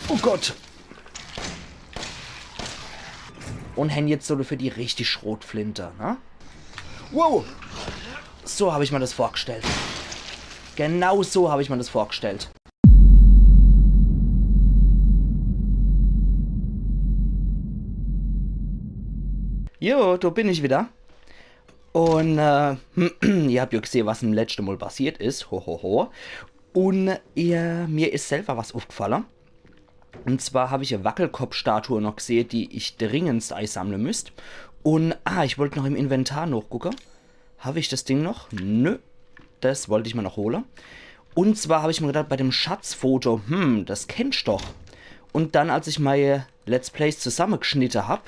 Oh Gott. Und haben jetzt so für die richtig Schrotflinte, ne? Wow. So habe ich mir das vorgestellt. Genau so habe ich mir das vorgestellt. Jo, da bin ich wieder. Und ihr habt ja gesehen, was im letzten Mal passiert ist. Ho. Und mir ist selber was aufgefallen. Und zwar habe ich eine Wackelkopfstatue noch gesehen, die ich dringendst einsammeln müsste. Und, ich wollte noch im Inventar nachgucken. Habe ich das Ding noch? Nö. Das wollte ich mir noch holen. Und zwar habe ich mir gedacht, bei dem Schatzfoto, das kennst du doch. Und dann, als ich meine Let's Plays zusammengeschnitten habe,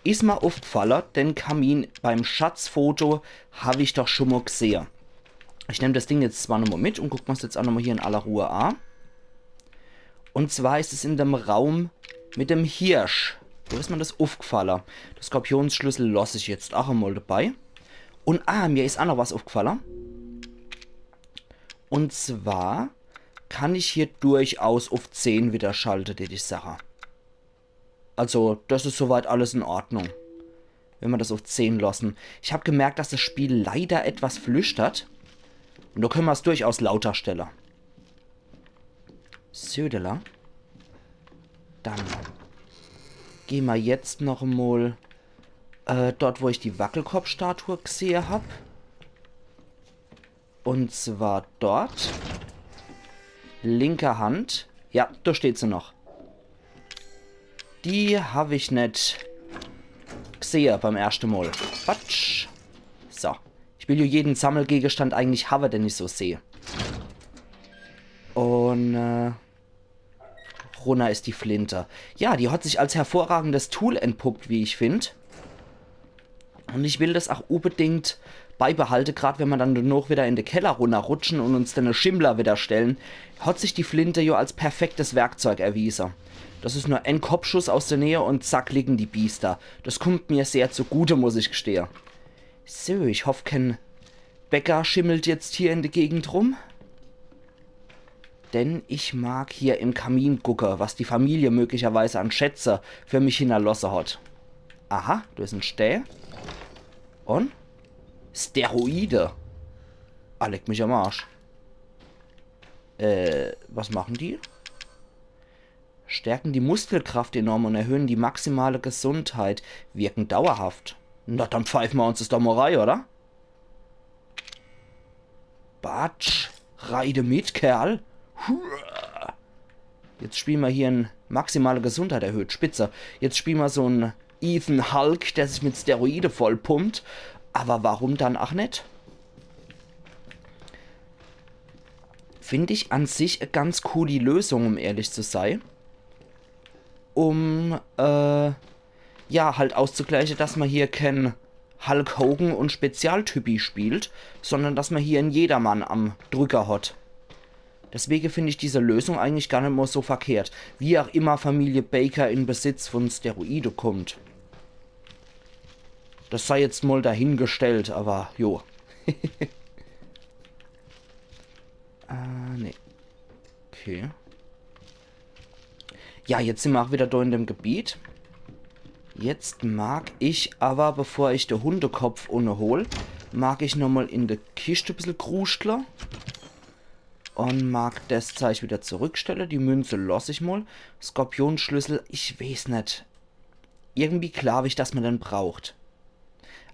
ist mir aufgefallen, den Kamin beim Schatzfoto habe ich doch schon mal gesehen. Ich nehme das Ding jetzt zwar nochmal mit und gucke mir es jetzt auch nochmal hier in aller Ruhe an. Und zwar ist es in dem Raum mit dem Hirsch. Da ist mir das aufgefallen. Der Skorpionsschlüssel lasse ich jetzt auch einmal dabei. Und mir ist auch noch was aufgefallen. Und zwar kann ich hier durchaus auf 10 wieder schalten, die Sache. Also, das ist soweit alles in Ordnung. Wenn wir das auf 10 lassen. Ich habe gemerkt, dass das Spiel leider etwas flüstert. Und da können wir es durchaus lauter stellen. Södeler. Dann gehen wir jetzt noch mal dort, wo ich die Wackelkopfstatue gesehen habe. Und zwar dort. Linke Hand. Ja, da steht sie noch. Die habe ich nicht gesehen beim ersten Mal. Quatsch. So. Ich will ja jeden Sammelgegenstand eigentlich haben, den ich so sehe. Und runter ist die Flinte. Ja, die hat sich als hervorragendes Tool entpuppt, wie ich finde. Und ich will das auch unbedingt beibehalten, gerade wenn wir dann noch wieder in den Keller runterrutschen und uns dann eine Schimmler wieder stellen, hat sich die Flinte ja als perfektes Werkzeug erwiesen. Das ist nur ein Kopfschuss aus der Nähe und zack liegen die Biester. Das kommt mir sehr zugute, muss ich gestehen. So, ich hoffe, kein Bäcker schimmelt jetzt hier in der Gegend rum. Denn ich mag hier im Kamin gucken, was die Familie möglicherweise an Schätze für mich hinterlassen hat. Aha, da ist ein Stäh. Und? Steroide. Leck mich am Arsch. Was machen die? Stärken die Muskelkraft enorm und erhöhen die maximale Gesundheit. Wirken dauerhaft. Na, dann pfeifen wir uns das doch mal rein, oder? Batsch. Reide mit, Kerl. Jetzt spielen wir hier eine maximale Gesundheit erhöht. Spitze. Jetzt spielen wir so einen Ethan Hulk, der sich mit Steroide vollpumpt. Aber warum dann auch nicht? Finde ich an sich eine ganz coole Lösung, um ehrlich zu sein. Um, ja, halt auszugleichen, dass man hier kein Hulk Hogan und Spezialtypi spielt, sondern dass man hier einen Jedermann am Drücker hat. Deswegen finde ich diese Lösung eigentlich gar nicht mehr so verkehrt. Wie auch immer Familie Baker in Besitz von Steroide kommt. Das sei jetzt mal dahingestellt, aber jo. Nee. Okay. Ja, jetzt sind wir auch wieder da in dem Gebiet. Jetzt mag ich aber, bevor ich den Hundekopf hole, mag ich nochmal in der Kiste ein bisschen krustler. Und mag das Zeichen wieder zurückstellen. Die Münze lasse ich mal. Skorpionschlüssel, ich weiß nicht. Irgendwie glaube ich, dass man den braucht.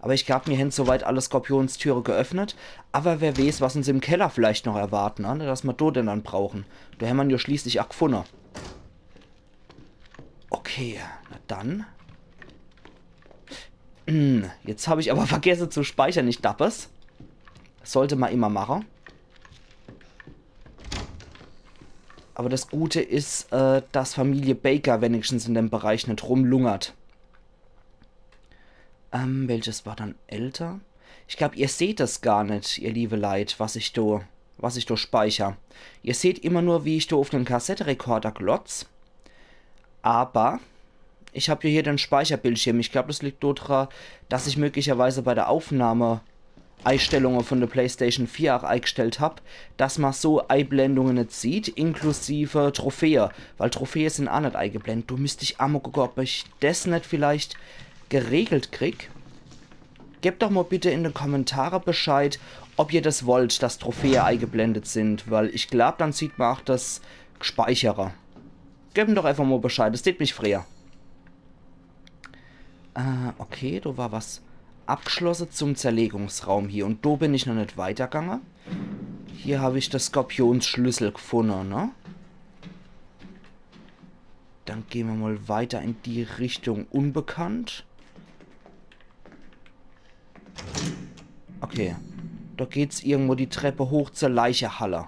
Aber ich glaube, mir haben soweit alle Skorpionstüre geöffnet. Aber wer weiß, was uns im Keller vielleicht noch erwarten, ne? Dass wir dort denn dann brauchen. Da haben wir ja schließlich auch gefunden. Okay, na dann. Jetzt habe ich aber vergessen zu speichern, nicht dappes. Sollte man immer machen. Aber das Gute ist, dass Familie Baker wenigstens in dem Bereich nicht rumlungert. Welches war dann älter? Ich glaube, ihr seht das gar nicht, ihr liebe Leid, was ich da speichere. Ihr seht immer nur, wie ich da auf den Kassettenrekorder glotz. Aber ich habe hier den Speicherbildschirm. Ich glaube, das liegt daran, dass ich möglicherweise bei der Aufnahme Einstellungen von der PlayStation 4 auch eingestellt habe, dass man so Einblendungen nicht sieht, inklusive Trophäe, weil Trophäe sind auch nicht eingeblendet. Du müsste ich einmal gucken, ob ich das nicht vielleicht geregelt krieg. Gebt doch mal bitte in den Kommentaren Bescheid, ob ihr das wollt, dass Trophäe eingeblendet sind, weil ich glaube, dann sieht man auch das Gespeicherer. Gebt mir doch einfach mal Bescheid, das tut mich früher. Okay, da war was abgeschlossen zum Zerlegungsraum hier. Und da bin ich noch nicht weitergegangen. Hier habe ich das Skorpionsschlüssel gefunden, ne? Dann gehen wir mal weiter in die Richtung unbekannt. Okay. Da geht's irgendwo die Treppe hoch zur Leichehalle.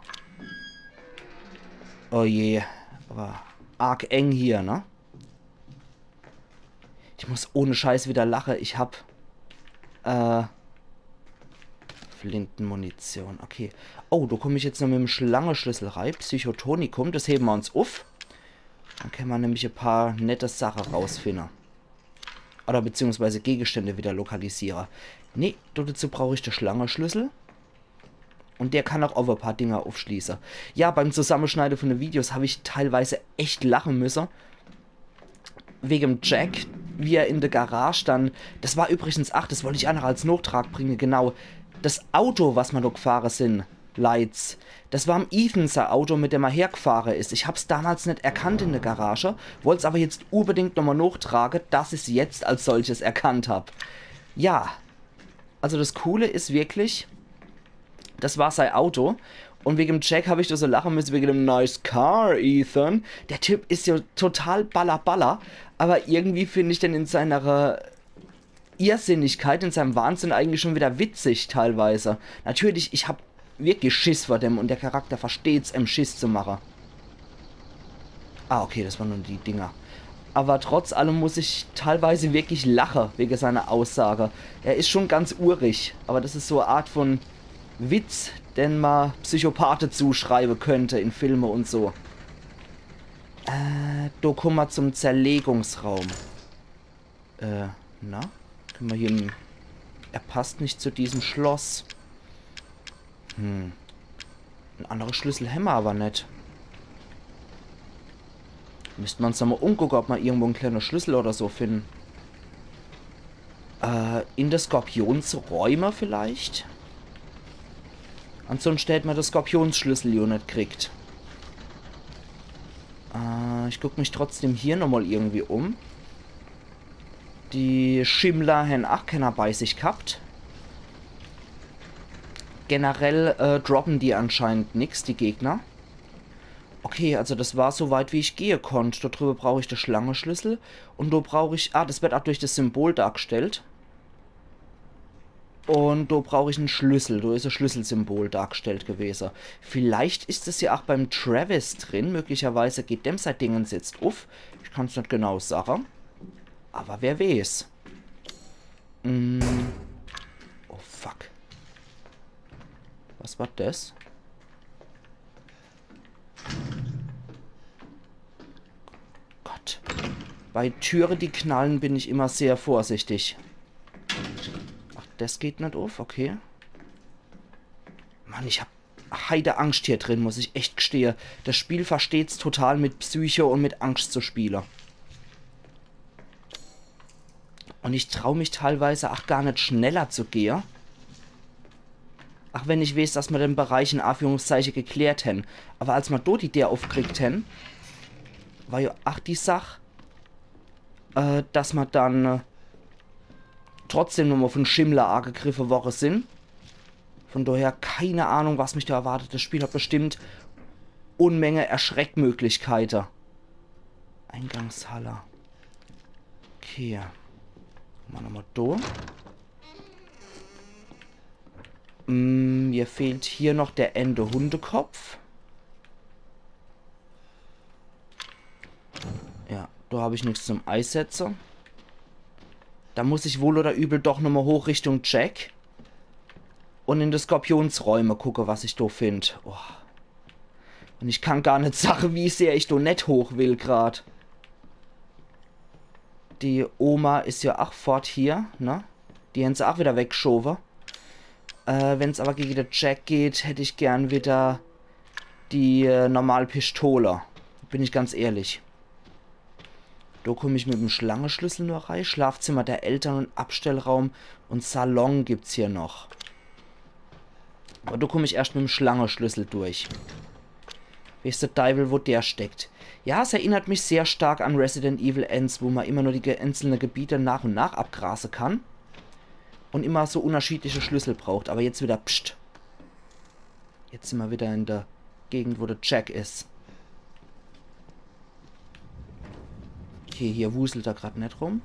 Oh je. Aber arg eng hier, ne? Ich muss ohne Scheiß wieder lachen. Ich hab Flintenmunition. Okay. Oh, da komme ich jetzt noch mit dem Schlangenschlüssel rein. Psychotonikum. Das heben wir uns auf. Dann können wir nämlich ein paar nette Sachen rausfinden. Oder beziehungsweise Gegenstände wieder lokalisieren. Nee, dazu brauche ich den Schlangenschlüssel. Und der kann auch auf ein paar Dinger aufschließen. Ja, beim Zusammenschneiden von den Videos habe ich teilweise echt lachen müssen. Wegen Jack, wie er in der Garage dann... Das war übrigens, ach, das wollte ich auch noch als Nachtrag bringen, genau. Das Auto, was wir da gefahren sind, Lights, das war am Ethanser Auto, mit dem er hergefahren ist. Ich habe es damals nicht erkannt in der Garage, wollte es aber jetzt unbedingt nochmal nachtragen, dass ich es jetzt als solches erkannt habe. Ja, also das Coole ist wirklich, das war sein Auto. Und wegen dem Jack habe ich da so lachen müssen, wegen dem Nice Car, Ethan. Der Typ ist ja total baller, aber irgendwie finde ich den in seiner Irrsinnigkeit, in seinem Wahnsinn eigentlich schon wieder witzig teilweise. Natürlich, ich habe wirklich Schiss vor dem und der Charakter versteht's, Schiss zu machen. Ah, okay, das waren nur die Dinger. Aber trotz allem muss ich teilweise wirklich lachen wegen seiner Aussage. Er ist schon ganz urig, aber das ist so eine Art von Witz, den man Psychopathe zuschreiben könnte in Filme und so. Da kommen wir zum Zerlegungsraum. Na? Können wir hier... Er passt nicht zu diesem Schloss. Ein anderer Schlüssel haben wir aber nicht. Müsste man uns nochmal umgucken, ob wir irgendwo einen kleinen Schlüssel oder so finden. In der Skorpionsräume vielleicht? Ansonsten hätte man das Skorpionsschlüssel ja nicht gekriegt. Ich gucke mich trotzdem hier nochmal irgendwie um. Die Schimmler haben auch keiner bei sich gehabt. Generell droppen die anscheinend nichts, die Gegner. Okay, also das war so weit, wie ich gehen konnte. Darüber brauche ich den Schlangenschlüssel. Und da brauche ich... Ah, das wird auch durch das Symbol dargestellt. Und da brauche ich einen Schlüssel. Da ist ein Schlüsselsymbol dargestellt gewesen. Vielleicht ist es ja auch beim Travis drin. Möglicherweise geht dem sein Ding jetzt auf. Ich kann es nicht genau sagen. Aber wer weiß. Oh, fuck. Was war das? Gott. Bei Türen, die knallen, bin ich immer sehr vorsichtig. Ach, das geht nicht auf, okay. Mann, ich hab heide Angst hier drin, muss ich echt gestehen. Das Spiel versteht's total mit Psycho und mit Angst zu spielen. Und ich traue mich teilweise auch gar nicht schneller zu gehen. Ach, wenn ich weiß, dass wir den Bereich in Anführungszeichen geklärt haben. Aber als wir dort die Idee aufgekriegt haben, war ja auch die Sache, dass wir dann trotzdem nochmal von Schimmler angegriffen worden sind. Von daher keine Ahnung, was mich da erwartet. Das Spiel hat bestimmt Unmenge Erschreckmöglichkeiten. Eingangshalle. Okay. Machen wir mal da. Mir fehlt hier noch der Ende-Hundekopf. Ja, da habe ich nichts zum Einsetzen. Da muss ich wohl oder übel doch nochmal hoch Richtung Jack. Und in die Skorpionsräume gucke, was ich da finde. Oh. Und ich kann gar nicht sagen, wie sehr ich da nicht hoch will gerade. Die Oma ist ja auch fort hier, ne? Die haben sie auch wieder weggeschoben. Wenn es aber gegen den Jack geht, hätte ich gern wieder die normale Pistole. Bin ich ganz ehrlich. Da komme ich mit dem Schlangenschlüssel nur rein. Schlafzimmer der Eltern und Abstellraum und Salon gibt's hier noch. Aber da komme ich erst mit dem Schlangenschlüssel durch. Weißt du, Teufel, wo der steckt. Ja, es erinnert mich sehr stark an Resident Evil Ends, wo man immer nur die einzelnen Gebiete nach und nach abgrasen kann. Und immer so unterschiedliche Schlüssel braucht. Aber jetzt wieder, pst. Jetzt sind wir wieder in der Gegend, wo der Jack ist. Okay, hier wuselt er gerade nicht rum.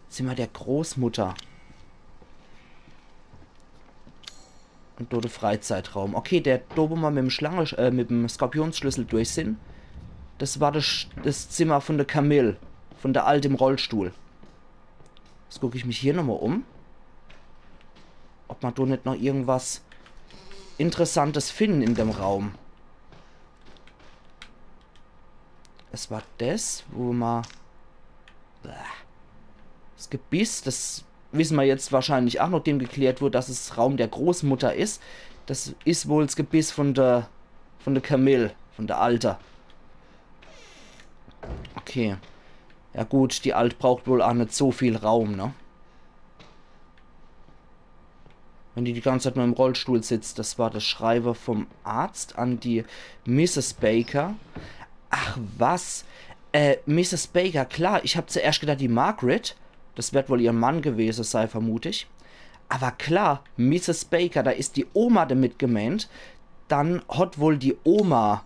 Jetzt sind wir der Großmutter. Und dort der Freizeitraum. Okay, der, da wo wir mit dem Skorpionsschlüssel durch sind, das war das Zimmer von der Camille. Von der Alten im Rollstuhl. Jetzt gucke ich mich hier nochmal um. Ob man da nicht noch irgendwas Interessantes finden in dem Raum. Es war das, wo man... Das Gebiss, das wissen wir jetzt wahrscheinlich auch, nachdem geklärt wurde, dass es Raum der Großmutter ist. Das ist wohl das Gebiss von der Camille, von der Alter. Okay. Ja gut, die Alt braucht wohl auch nicht so viel Raum, ne? Wenn die ganze Zeit nur im Rollstuhl sitzt. Das war das Schreiben vom Arzt an die Mrs. Baker. Ach was? Mrs. Baker, klar, ich habe zuerst gedacht, die Margaret, das wird wohl ihr Mann gewesen sein, vermute ich. Aber klar, Mrs. Baker, da ist die Oma damit gemeint. Dann hat wohl die Oma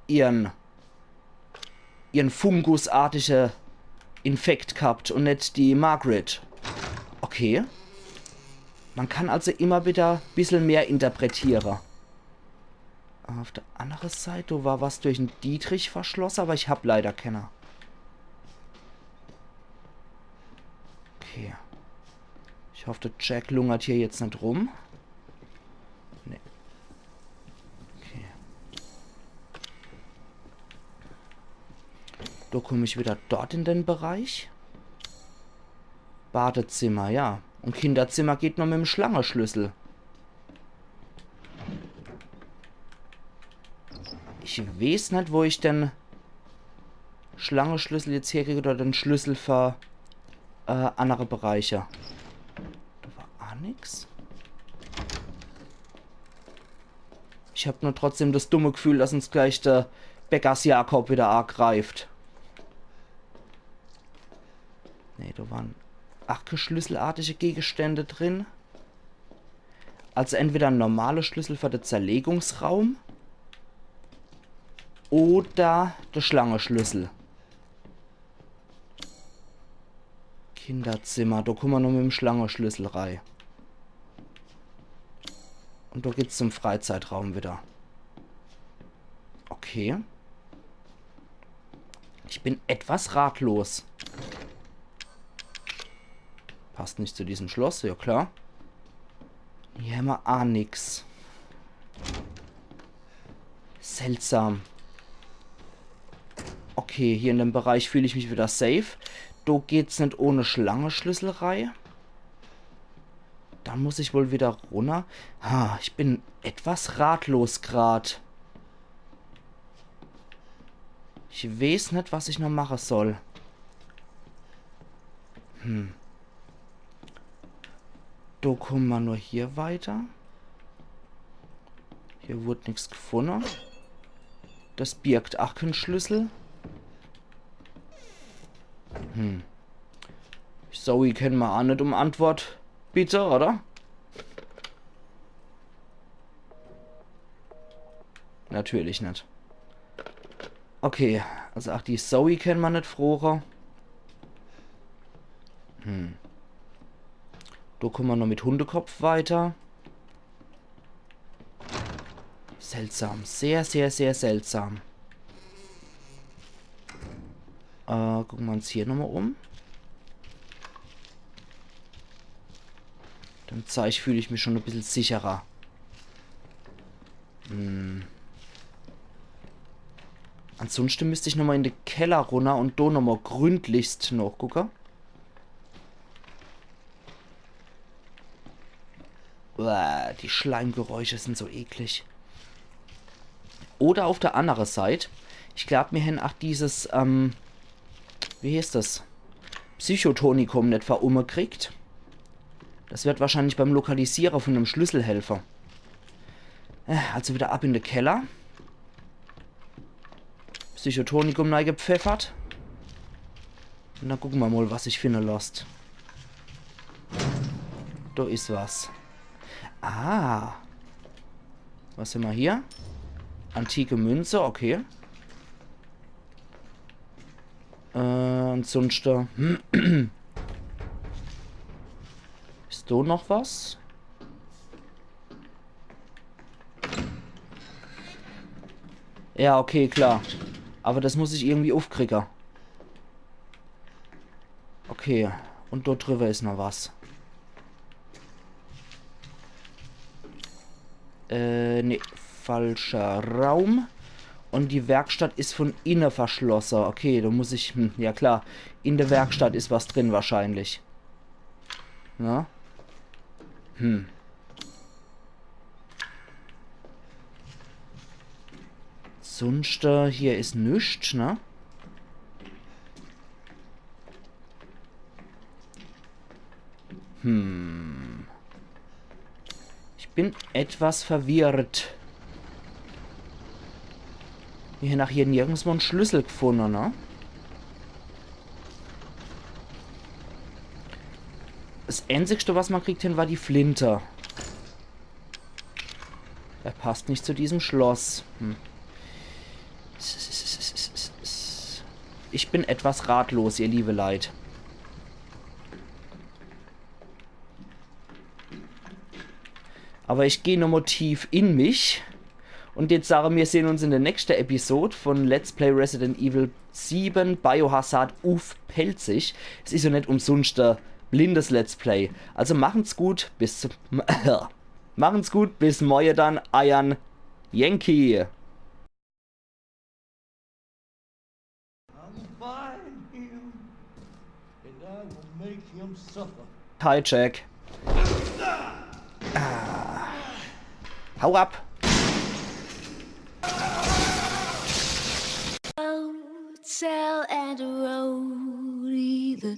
ihren fungusartigen Infekt gehabt und nicht die Margaret. Okay. Man kann also immer wieder ein bisschen mehr interpretieren. Auf der anderen Seite war was durch den Dietrich verschlossen, aber ich habe leider keiner. Okay. Ich hoffe, der Jack lungert hier jetzt nicht rum. Nee. Okay. Da komme ich wieder dort in den Bereich. Badezimmer, ja. Und Kinderzimmer geht nur mit dem Schlangenschlüssel. Ich weiß nicht, wo ich den Schlangenschlüssel jetzt herkriege oder den Schlüssel für andere Bereiche. Da war auch nix. Ich habe nur trotzdem das dumme Gefühl, dass uns gleich der Bäckers Jakob wieder ergreift. Ne, da waren schlüsselartige Gegenstände drin. Also entweder ein normaler Schlüssel für den Zerlegungsraum oder der Schlangenschlüssel. Kinderzimmer, da kommen wir noch mit dem Schlangenschlüssel rein. Und da geht's zum Freizeitraum wieder. Okay. Ich bin etwas ratlos. Passt nicht zu diesem Schloss, ja klar. Hier haben wir auch nix. Seltsam. Okay, hier in dem Bereich fühle ich mich wieder safe. Da geht's nicht ohne Schlangenschlüsselreihe. Dann muss ich wohl wieder runter. Ich bin etwas ratlos gerade. Ich weiß nicht, was ich noch machen soll. Da kommen wir nur hier weiter. Hier wurde nichts gefunden. Das birgt auch keinen Schlüssel. Zoe kennen wir auch nicht um Antwort. Bitte, oder? Natürlich nicht. Okay, also auch die Zoe kennen wir nicht, Frohre. Da kommen wir noch mit Hundekopf weiter. Seltsam. Sehr, sehr, sehr seltsam. Gucken wir uns hier nochmal um. Dann fühle ich mich schon ein bisschen sicherer. Ansonsten müsste ich nochmal in den Keller runter und da nochmal gründlichst noch gucken. die Schleimgeräusche sind so eklig. Oder auf der anderen Seite, ich glaube, wir haben auch dieses, wie heißt das? Psychotonikum nicht verumgekriegt. Das wird wahrscheinlich beim Lokalisieren von einem Schlüssel helfen. Also wieder ab in den Keller. Psychotonikum neu gepfeffert. Und dann gucken wir mal, was ich finde lost. Da ist was. Ah. Was haben wir hier? Antike Münze, okay. Und sonst da. Ist da noch was? Ja, okay, klar. Aber das muss ich irgendwie aufkriegen. Okay. Und dort drüber ist noch was. Nee. Falscher Raum. Und die Werkstatt ist von innen verschlossen. Okay, da muss ich... ja klar. In der Werkstatt ist was drin wahrscheinlich. Na? Sonst hier ist nichts, ne? Ich bin etwas verwirrt. Hier nach hier nirgendwo einen Schlüssel gefunden, ne? Das Einzigste, was man kriegt hin, war die Flinte. Er passt nicht zu diesem Schloss. Ich bin etwas ratlos, ihr liebe Leid. Aber ich gehe nochmal tief in mich. Und jetzt sagen wir sehen uns in der nächsten Episode von Let's Play Resident Evil 7 Biohazard auf Pelzig. Es ist ja nicht umsonst ein blindes Let's Play. Also machen's gut, bis machen's gut, bis morgen dann, Iron Yankee. Hi Jack. Hau ab. Tell and road, either